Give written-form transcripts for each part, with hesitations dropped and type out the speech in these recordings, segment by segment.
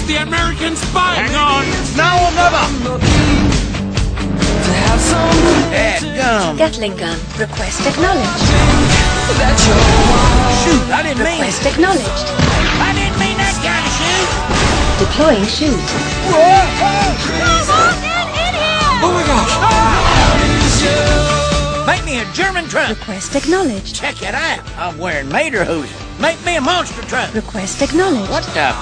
the American spy! Hang on! Now or never! Dadgum! Gatling gun. Request acknowledged. Shoot, I didn't mean Request it! acknowledged. I didn't mean that kind of shoot! Deploying chute. Oh my gosh! Make me a German truck! Request acknowledged. Check it out! I'm wearing Mater hoses. Make me a monster truck! Request acknowledged. What the?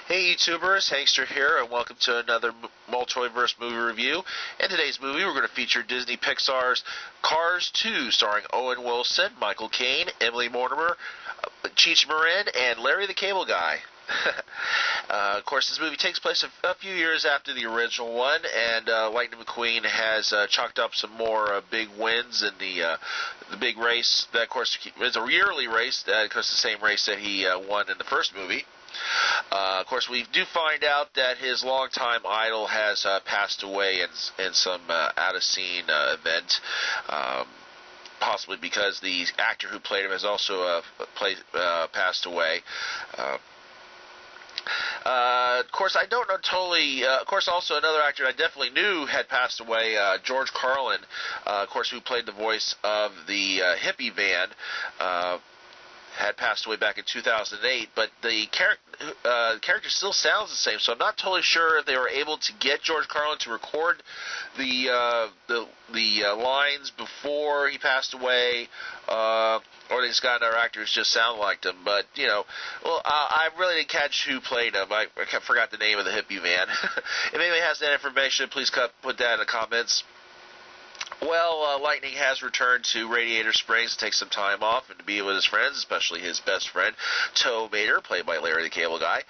Hey YouTubers, Hankster here, and welcome to another Multiverse movie review. In today's movie, we're going to feature Disney Pixar's Cars 2, starring Owen Wilson, Michael Caine, Emily Mortimer, Cheech Marin, and Larry the Cable Guy. Of course, this movie takes place a few years after the original one, and Lightning McQueen has chalked up some more big wins in the big race. That, of course, is a yearly race, because the same race that he won in the first movie. Of course, we do find out that his longtime idol has passed away in some out-of-scene event, possibly because the actor who played him has also passed away. Of course, I don't know totally. Of course, also another actor I definitely knew had passed away, George Carlin, of course, who played the voice of the hippie van. Had passed away back in 2008, but the character still sounds the same, so I'm not totally sure if they were able to get George Carlin to record the lines before he passed away, or they just got another actor who just sound like him. But, you know, well, I really didn't catch who played him. I forgot the name of the hippie van. If anybody has that information, please put that in the comments. Well, Lightning has returned to Radiator Springs to take some time off and to be with his friends, especially his best friend, Tow Mater, played by Larry the Cable Guy.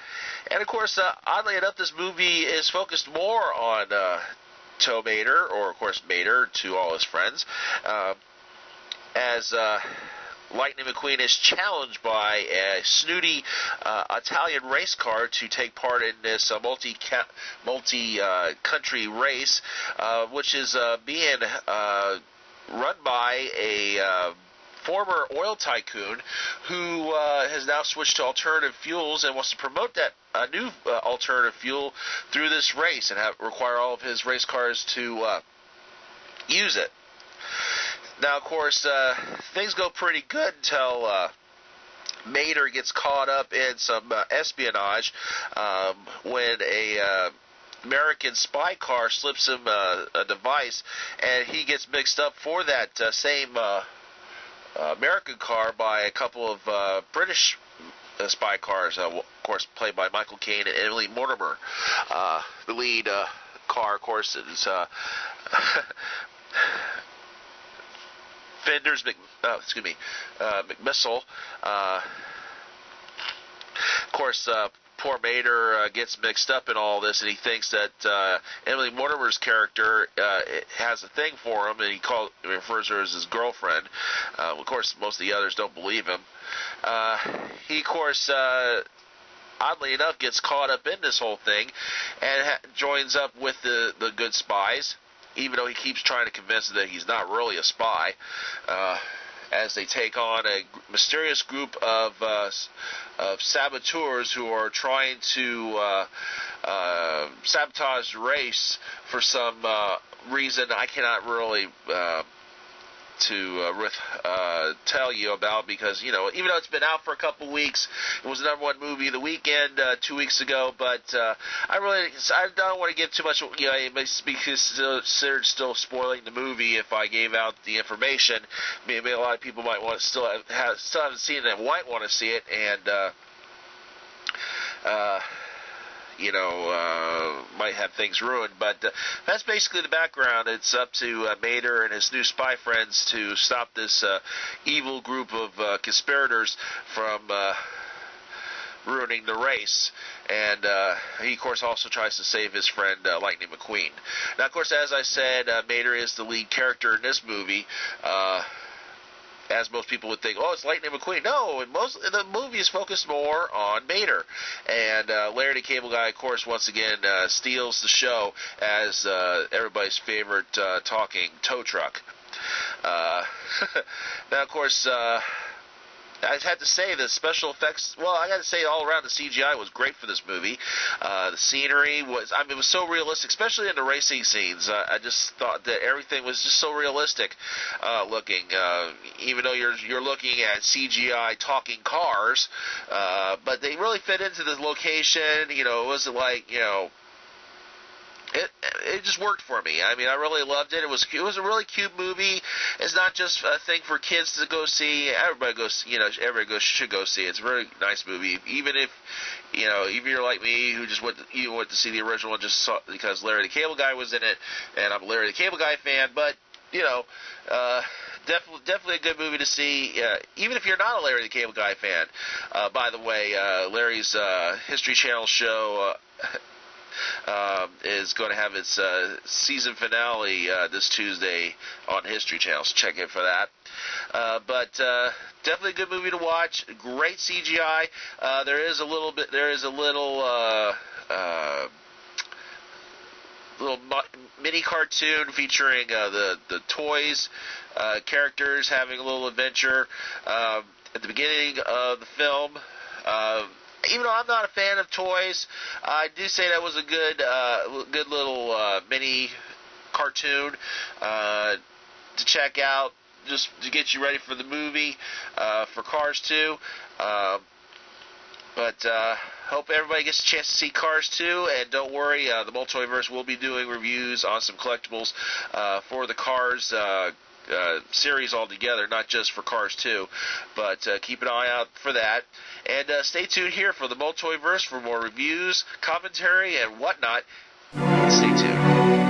And, of course, oddly enough, this movie is focused more on Tow Mater, or, of course, Mater to all his friends, as Lightning McQueen is challenged by a snooty Italian race car to take part in this multi-country race, which is being run by a former oil tycoon who has now switched to alternative fuels and wants to promote that new alternative fuel through this race and require all of his race cars to use it. Now, of course, things go pretty good until Mater gets caught up in some espionage when a American spy car slips him a device, and he gets mixed up for that same American car by a couple of British spy cars, of course, played by Michael Caine and Emily Mortimer. The lead car, of course, is Fender's McMissile. Of course, poor Mater gets mixed up in all this, and he thinks that Emily Mortimer's character has a thing for him, and he refers to her as his girlfriend. Of course, most of the others don't believe him. He, of course, oddly enough, gets caught up in this whole thing and joins up with the good spies, even though he keeps trying to convince them that he's not really a spy, as they take on a mysterious group of saboteurs who are trying to sabotage the race for some reason I cannot really tell you about, because, you know, even though it's been out for a couple weeks, it was the #1 movie of the weekend 2 weeks ago, but I don't want to give too much, you know, it may be considered still spoiling the movie if I gave out the information. Maybe a lot of people might want to still haven't seen it and might want to see it, and you know, might have things ruined, but that's basically the background. It's up to Mater and his new spy friends to stop this evil group of conspirators from ruining the race, and he, of course, also tries to save his friend Lightning McQueen. Now, of course, as I said, Mater is the lead character in this movie. As most people would think, oh, it's Lightning McQueen. No, the movie is focused more on Mater. And Larry the Cable Guy, of course, once again steals the show as everybody's favorite talking tow truck. Now, of course, I had to say the special effects. Well, I got to say all around the CGI was great for this movie. The scenery was, I mean, it was so realistic, especially in the racing scenes. I just thought that everything was just so realistic looking. Even though you're looking at CGI talking cars, but they really fit into the location. You know, it wasn't like, you know. It just worked for me. I mean, I really loved it. It was a really cute movie. It's not just a thing for kids to go see. Everybody should go see it. It's a very nice movie. Even if you're like me who just went to see the original and just saw because Larry the Cable Guy was in it, and I'm a Larry the Cable Guy fan. But definitely a good movie to see, even if you're not a Larry the Cable Guy fan. By the way, Larry's History Channel show. Is going to have its season finale this Tuesday on History Channel, so check in for that. But definitely a good movie to watch. Great CGI. There is a little mini cartoon featuring the toys characters having a little adventure at the beginning of the film. Even though I'm not a fan of toys, I do say that was a good little mini cartoon to check out, just to get you ready for the movie for Cars 2. But hope everybody gets a chance to see Cars 2, and don't worry, the Multiverse will be doing reviews on some collectibles for the Cars series altogether, not just for Cars 2, but keep an eye out for that, and stay tuned here for the Multiverse for more reviews, commentary, and whatnot. Stay tuned.